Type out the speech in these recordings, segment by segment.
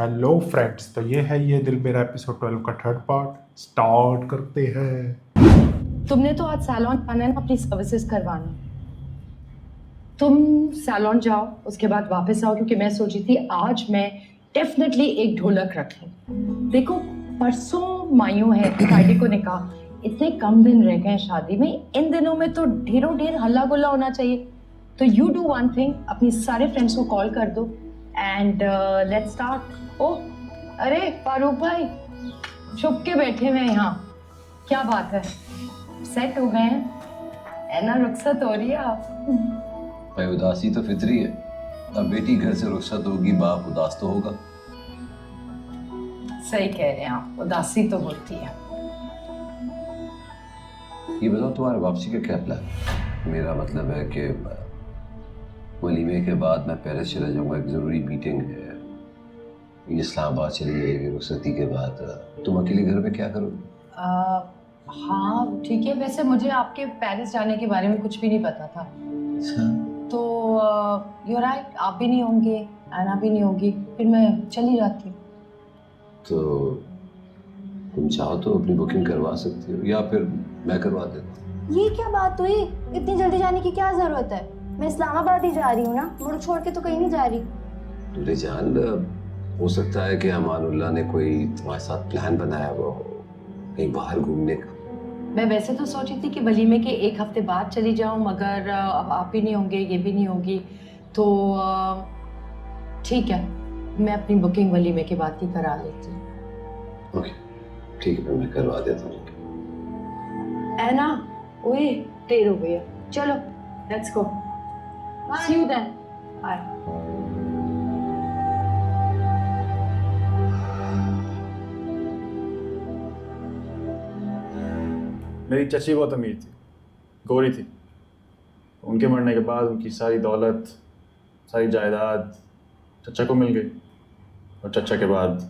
Hello friends, तो ये है ये दिल मेरा एपिसोड 12 का थर्ड पार्ट। स्टार्ट करते हैं। तुमने तो आज सैलून आना है ना अपनी सर्विसेज करवाना। तुम सैलून जाओ, उसके बाद वापस आओ, क्योंकि मैं सोची थी आज मैं डेफिनेटली एक ढोलक रख लूं। देखो, परसों मायूं है, फ्राइडे को निकाह, इतने कम दिन रह गए हैं शादी में। इन दिनों में तो ढेरों ढेर हल्ला गुल्ला होना चाहिए। तो यू डू वन थिंग, अपनी सारे फ्रेंड्स को कॉल कर दो एंड लेट्स स्टार्ट। ओह, अरे फारूक भाई, छुप के बैठे हुए हैं यहाँ, क्या बात है? सेट हो गए हैं? है ना, रुखसत हो रही है आप? भाई उदासी तो फितरी है। अब बेटी घर से रुखसत होगी, बाप उदास तो होगा। सही कह रहे हैं आप, उदासी तो होती है। ये बताओ तुम्हारे वापसी का क्या प्लान? मेरा मतलब है कि वलीमे के बाद मैं पेरिस चला जाऊंगा, एक जरूरी मीटिंग है। इस्लामाबाद चली जाएगी रुखसती के बाद। तुम अकेले घर में क्या करोगे? हाँ ठीक है, वैसे मुझे आपके पेरिस जाने के बारे में कुछ भी नहीं पता था। तो यू राइट, आप भी नहीं होंगे, आना भी नहीं होगी, फिर मैं चली जाती। तो तुम चाहो तो अपनी बुकिंग करवा सकती हो, या फिर मैं करवा देता हूँ। ये क्या बात हुई? इतनी जल्दी जाने की क्या जरूरत है? मैं इस्लामाबाद ही जा रही हूँ ना, मुल्क छोड़ के तो कहीं नहीं जा रही। मेरे जान, हो सकता है कि अमानुल्लाह ने कोई तुम्हारे साथ प्लान बनाया हुआ हो, कहीं बाहर घूमने का। मैं वैसे तो सोची थी कि वलीमे के एक हफ्ते बाद चली जाऊं, मगर अब आप भी नहीं होंगे, ये भी नहीं होगी, तो ठीक है, मैं अपनी बुकिंग वलीमे के बाद ही करा लेती हूँ। ओके ठीक है, फिर मैं करवा देता हूँ। है ना? ओए, देर हो गई है, चलो let's go. See you then. Bye. मेरी चची बहुत अमीर थी, गोरी थी। उनके मरने के बाद उनकी सारी दौलत, सारी जायदाद चचा को मिल गई, और चचा के बाद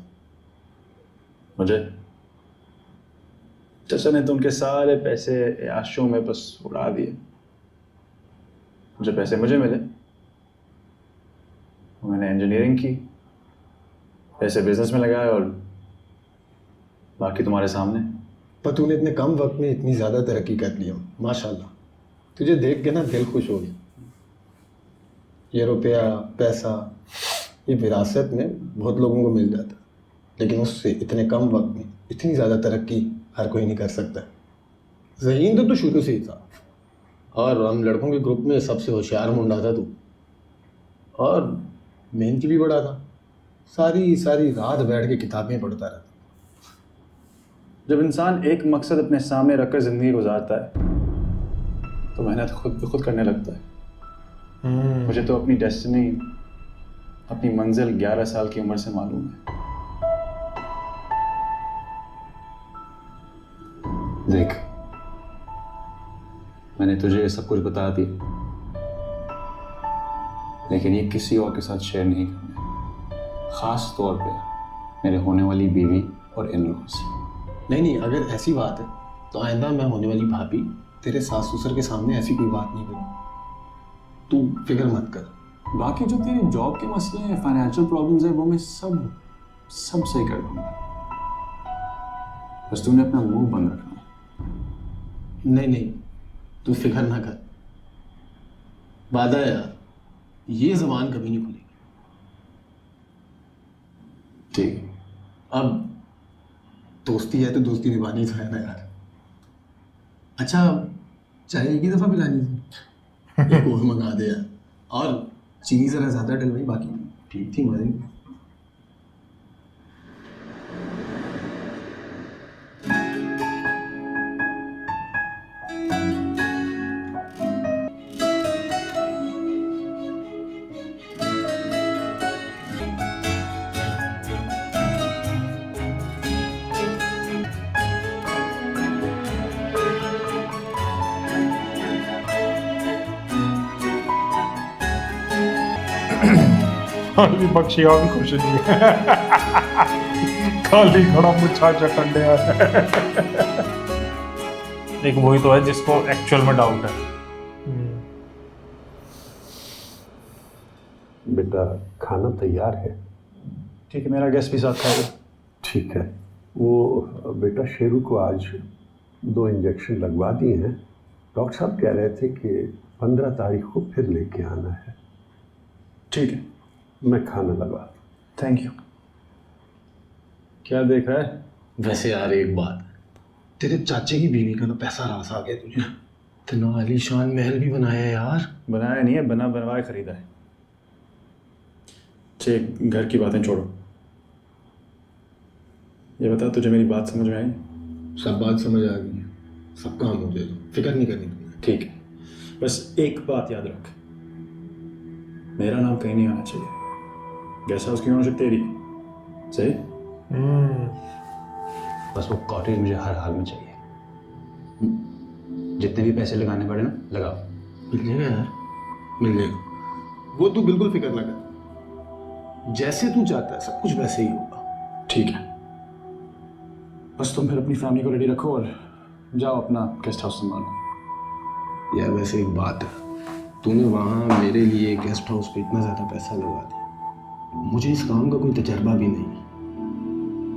मुझे। चचा ने तो उनके सारे पैसे याशों में बस उड़ा दिए। जो पैसे मुझे मिले, मैंने इंजीनियरिंग की, पैसे बिजनेस में लगाए, और बाकी तुम्हारे सामने। पर तूने इतने कम वक्त में इतनी ज़्यादा तरक्की कर ली है, माशाल्लाह। तुझे देख के ना दिल खुश हो गया। ये रुपया पैसा ये विरासत में बहुत लोगों को मिल जाता, लेकिन उससे इतने कम वक्त में इतनी ज़्यादा तरक्की हर कोई नहीं कर सकता। ज़हीन तो तू शुरू से ही था, और हम लड़कों के ग्रुप में सबसे होशियार मुंडा था तू, और मेहनती भी बड़ा था। सारी सारी रात बैठ के किताबें पढ़ता रहता। जब इंसान एक मकसद अपने सामने रखकर ज़िंदगी गुजारता है तो मेहनत खुद ब खुद करने लगता है। मुझे तो अपनी डेस्टिनी, अपनी मंजिल 11 साल की उम्र से मालूम है। देख, मैंने तुझे सब कुछ बता दिया, लेकिन ये किसी और के साथ शेयर नहीं करना, खास तौर पे मेरे होने वाली बीवी और इन लोगों से। नहीं, अगर ऐसी बात है तो आइंदा मैं होने वाली भाभी तेरे सास ससुर के सामने ऐसी कोई बात नहीं करूँ। तू फिक्र मत कर। बाकी जो तेरे जॉब के मसले हैं, फाइनेंशियल प्रॉब्लम्स हैं, वो मैं सब सही कर दूंगा। बस तूने अपना मुंह बंद रखना है। नहीं, तू फिक्र ना कर। वादा है यार, ये ज़बान कभी नहीं खुलेगी। ठीक है। अब दोस्ती है तो दोस्ती निभानी तो है ना यार। अच्छा, चाय एक ही दफ़ा पिलानी थी, एक और मंगा दे यार, और चीनी ज़रा ज़्यादा डलवाई, बाकी ठीक थी, मज़े में। खाली बख्शिया भी खुश नहीं है। खाली खड़ा मुच्छा चटंडे। एक वही तो है जिसको एक्चुअल में डाउट है। बेटा खाना तैयार है, ठीक है, मेरा गेस्ट भी साथ खाएगा। ठीक है। वो बेटा शेरू को आज 2 इंजेक्शन लगवा दिए हैं। डॉक्टर साहब कह रहे थे कि 15 तारीख को फिर लेके आना है। ठीक है, मैं खाना लगा। Thank you. क्या देख रहा है? वैसे यार एक बात, तेरे चाचे की बीवी का ना पैसा रास आ गया तुझे। इतना आलीशान महल भी बनाया है यार। बनाया नहीं है, बनवाए खरीदा है। ठीक, घर की बातें छोड़ो, ये बता तुझे मेरी बात समझ में आई? सब बात समझ आ गई है, सब काम हो जाएगा, फिक्र नहीं करनी तुमने। ठीक है, बस एक बात याद रख, मेरा नाम कहीं नहीं आना चाहिए। गेस्ट हाउस की ओनरशिप तेरी है, सही? बस वो कॉटेज मुझे हर हाल में चाहिए। जितने भी पैसे लगाने पड़े ना, लगाओ। मिल जाएगा यार, मिल जाएगा। वो तू बिल्कुल फिक्र ना कर, जैसे तू चाहता है सब कुछ वैसे ही होगा। ठीक है, बस तुम फिर अपनी फैमिली को रेडी रखो और जाओ अपना गेस्ट हाउस संभालो। यार वैसे एक बात है, तूने वहाँ मेरे लिए गेस्ट हाउस पे इतना ज़्यादा पैसा लगा दिया, मुझे इस काम का कोई तजर्बा भी नहीं।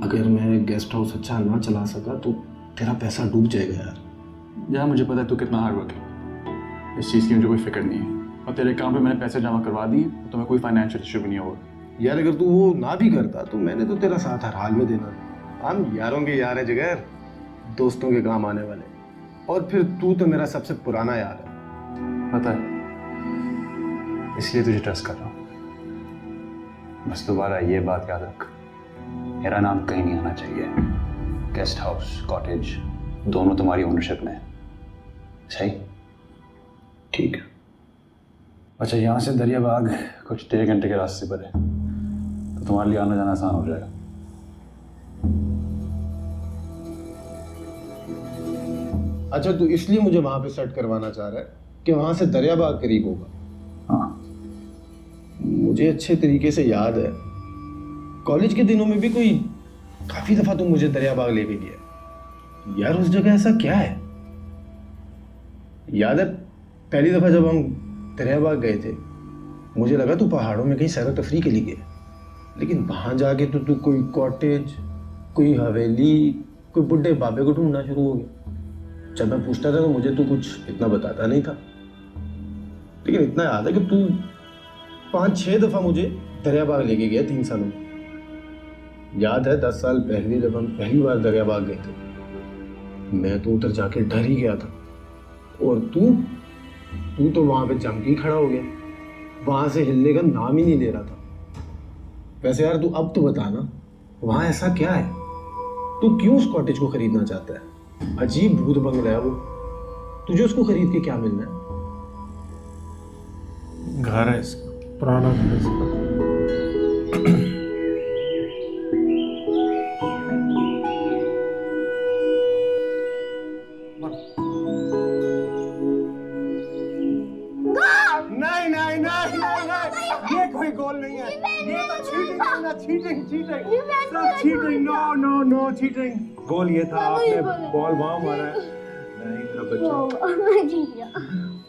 अगर मैं गेस्ट हाउस अच्छा ना चला सका तो तेरा पैसा डूब जाएगा यार। यार मुझे पता है तू कितना हार्ड वर्क है, इस चीज़ की मुझे कोई फिक्र नहीं है। और तेरे काम पे मैंने पैसे जमा करवा दिए तो तुम्हें कोई फाइनेंशियल इशू भी नहीं होगा। यार अगर तू वो ना भी करता तो मैंने तो तेरा साथ हर हाल में देना था। हम यारों के यार है जिगर, दोस्तों के काम आने वाले। और फिर तू तो मेरा सबसे पुराना यार है। पता है, इसलिए तुझे ट्रस्ट कर रहा हूँ। बस दोबारा ये बात याद रख, मेरा नाम कहीं नहीं आना चाहिए। गेस्ट हाउस, कॉटेज दोनों तुम्हारी ओनरशिप में है, सही? ठीक है। अच्छा, यहाँ से दरियाबाग कुछ 1.5 घंटे के रास्ते पर है, तो तुम्हारे लिए आना जाना आसान हो जाएगा। अच्छा, तू इसलिए मुझे वहां पे सेट करवाना चाह रहा है कि वहां से दरियाबाग करीब होगा? हाँ, मुझे अच्छे तरीके से याद है, कॉलेज के दिनों में भी काफी दफा तुम मुझे दरियाबाग लेके गया यार। उस जगह ऐसा क्या है? याद है पहली दफा जब हम दरियाबाग गए थे, मुझे लगा तू पहाड़ों में कहीं सैर तफरी के लिए गया, लेकिन वहां जाके तो तू कोई कॉटेज, कोई हवेली, कोई बुढ़े बाबे को ढूंढना शुरू हो गया। जब मैं पूछता था तो मुझे तू कुछ इतना बताता नहीं था, लेकिन इतना याद है कि तू 5-6 दफा मुझे दरियाबाग लेके गया 3 सालों में। याद है 10 साल पहले जब हम पहली बार दरियाबाग गए थे, मैं तो उधर जाके डर ही गया था, और तू तो वहां पे जम के ही खड़ा हो गया, वहां से हिलने का नाम ही नहीं ले रहा था। वैसे यार तू अब तो बता ना, वहां ऐसा क्या है? तू क्यों उस कॉटेज को खरीदना चाहता है? अजीब भूत बंगला है वो, तुझे उसको खरीद के क्या मिलना है? घर है इसका, पुराना घर है इसका। ये कोई गोल नहीं है, ये तो चीटिंग है ना, चीटिंग। सब चीटिंग, नो चीटिंग। गोल ये था, आपने बॉल वहां मारा है। नहीं मेरा बच्चा,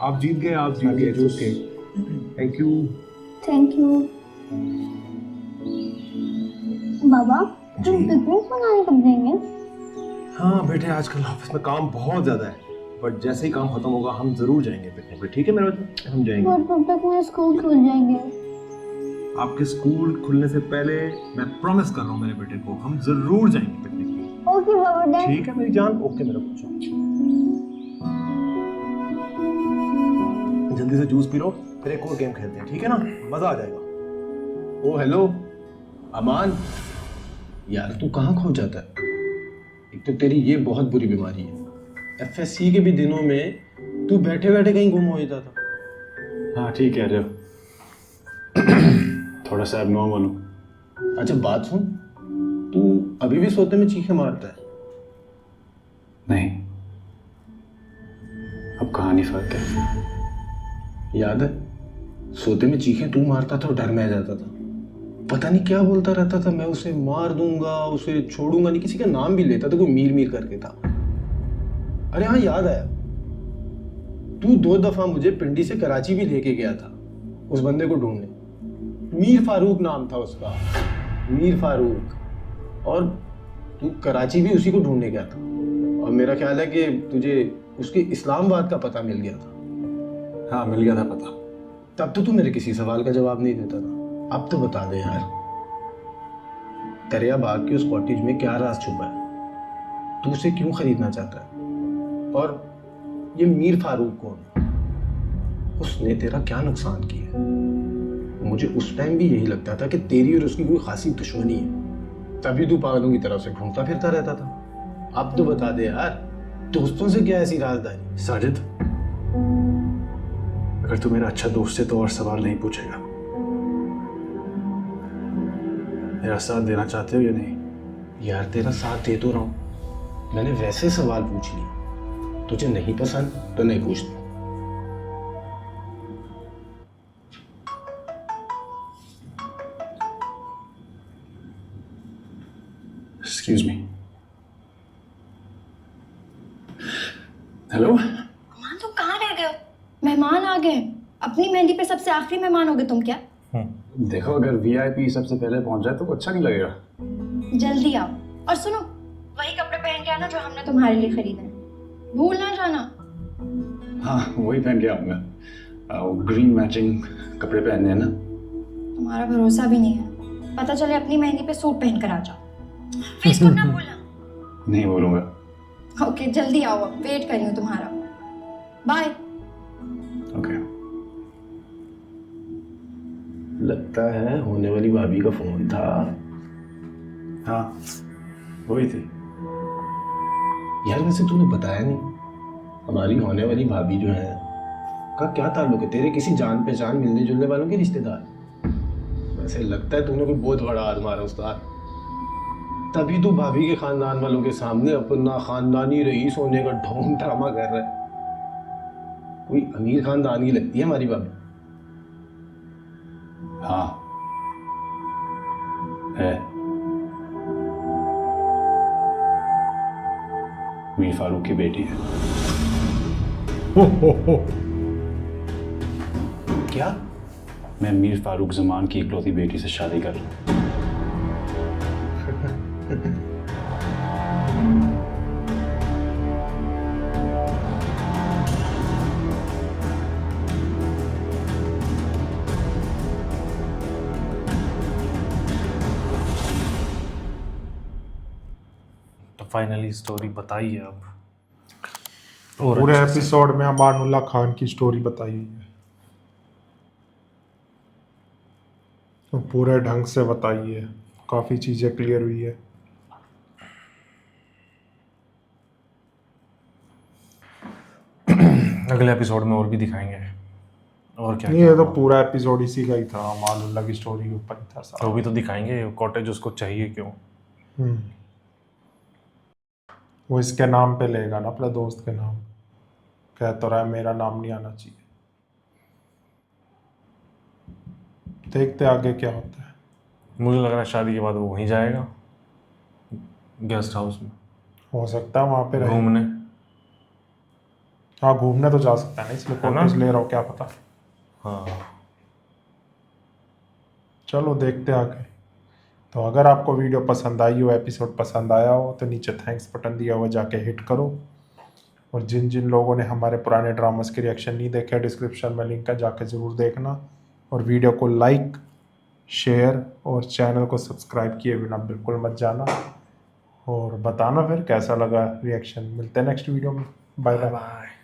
आप जीत गए। Okay, thank you. बाबा, तुम पिकनिक मनाने कब जाएंगे? हाँ बेटे, आजकल ऑफिस में काम बहुत ज्यादा है, बट जैसे ही काम खत्म होगा हम जरूर जाएंगे पिकनिक पे। ठीक है मेरे बच्चे, हम जाएंगे। और कब तक मेरे स्कूल खुल जाएंगे? आपके स्कूल खुलने से पहले मैं प्रॉमिस कर रहा हूँ मेरे बेटे को, हम जरूर जाएंगे पिकनिक पे। ओके बाबा, डैड। ठीक है मेरी जान, ओके मेरा बच्चा। जल्दी से जूस पी लो, फिर एक और गेम खेलते हैं, ठीक है ना? मजा आ जाएगा। ओ हेलो अमान, यार तू कहाँ खो जाता है? एक तो तेरी ये बहुत बुरी बीमारी है, FSC के भी दिनों में तू बैठे बैठे कहीं गुम हो जाता था। हाँ ठीक कह रहे हो, थोड़ा सा एबनॉर्मल हूँ। अच्छा बात सुन, तू अभी भी सोते में चीखें मारता है? नहीं, अब कहानी फर्क है। याद है सोते में चीखें तू मारता था और डर में आ जाता था, पता नहीं क्या बोलता रहता था, मैं उसे मार दूंगा, उसे छोड़ूंगा नहीं, किसी का नाम भी लेता था, कोई मीर करके था। अरे हाँ याद आया, तू 2 दफा मुझे पिंडी से कराची भी लेके गया था उस बंदे को ढूंढने। मीर फारूक नाम था उसका। मीर फारूक, और तू कराची भी उसी को ढूंढने गया था, और मेरा ख्याल है कि तुझे उसके इस्लामाबाद का पता मिल गया था। हाँ, मिल गया था पता। तब तो तू मेरे किसी सवाल का जवाब नहीं देता था। अब तो बता दे यार, दरिया बाग के उस कॉटेज में क्या राज छुपा है? तू उसे क्यों खरीदना चाहता है? और ये मीर फारूक कौन है? उसने तेरा क्या नुकसान किया? मुझे उस टाइम भी यही लगता था कि तेरी और उसकी कोई खासी दुश्मनी है, तभी तू पागलों की तरफ से घूमता फिरता रहता था। अब तो बता दे यार, दोस्तों से क्या ऐसी राजदारी? साजिद, अगर तू मेरा अच्छा दोस्त है तो और सवाल नहीं पूछेगा। मेरा साथ देना चाहते हो या नहीं? यार तेरा साथ दे तो रहा हूं, मैंने वैसे सवाल पूछ लिए। तुझे नहीं पसंद तो नहीं पूछता। Excuse me. हेलो। अमान तुम कहाँ रह गए हो? मेहमान आ गए। अपनी मेहंदी पे सबसे आखिरी मेहमान होगे तुम क्या? देखो, अगर वीआईपी सबसे पहले पहुंच जाए तो अच्छा नहीं लगेगा। जल्दी आओ। और सुनो, वही कपड़े पहन के आना जो हमने तुम्हारे लिए खरीदे हैं, भूल ना जाना। हाँ, वही पहन के आऊंगा। वो ग्रीन मैचिंग कपड़े पहनने हैं ना। तुम्हारा भरोसा भी नहीं है, पता चले अपनी मेहंदी पे सूट पहन कर आ जाओ। फेस कोड ना भूलना। नहीं बोलूंगा। ओके, जल्दी आओ, अब वेट कर रही हूँ तुम्हारा। बाय। ओके। लगता है होने वाली भाभी का फोन था। हाँ, वही थी। यार वैसे तूने बताया नहीं, हमारी होने वाली भाभी जो है का क्या ताल्लुक है? तेरे किसी जान पहचान मिलने जुलने वालों के रिश्तेदार? वैसे लगता है तूने कोई बहुत बड़ा आदमारा उस्ताद, तभी तू भाभी के खानदान वालों के सामने अपना खानदानी रईस होने का ढोंग ड्रामा कर रहा है। कोई अमीर खानदान की लगती है हमारी भाभी। हाँ है। मीर फारूक की बेटी है। क्या? मैं मीर फारूक जमान की इकलौती बेटी से शादी कर रहा हूँ। तो फाइनली स्टोरी बताई है अब, और पूरे अच्छे से। एपिसोड में अमानुल्लाह खान की स्टोरी बताई हुई है, तो पूरे ढंग से बताई है, काफ़ी चीज़ें क्लियर हुई है। अगले एपिसोड में और भी दिखाएंगे, और क्या नहीं, क्या ये तो हुआ। पूरा एपिसोड इसी का ही था, अमानुल्लाह की स्टोरी के ऊपर ही था तो सारा। भी तो दिखाएंगे कॉटेज उसको चाहिए क्यों। हम्म। वो इसके नाम पे लेगा ना, अपने दोस्त के नाम। कह तो रहा है मेरा नाम नहीं आना चाहिए। देखते आगे क्या होता है। मुझे लग रहा है शादी के बाद वो वहीं जाएगा, गेस्ट हाउस में हो सकता है वहाँ पे रहे। घूमने। हाँ, घूमने तो जा सकता है ना, इसलिए है ना? कॉटेज ले रहा हूँ, क्या पता। हाँ, चलो देखते आगे। तो अगर आपको वीडियो पसंद आई हो, एपिसोड पसंद आया हो, तो नीचे थैंक्स बटन दिया हुआ जाके हिट करो। और जिन जिन लोगों ने हमारे पुराने ड्रामास के रिएक्शन नहीं देखे, डिस्क्रिप्शन में लिंक है, जाके ज़रूर देखना। और वीडियो को लाइक, शेयर और चैनल को सब्सक्राइब किए बिना बिल्कुल मत जाना। और बताना फिर कैसा लगा रिएक्शन। मिलते हैं नेक्स्ट वीडियो में। Bye bye. बाय।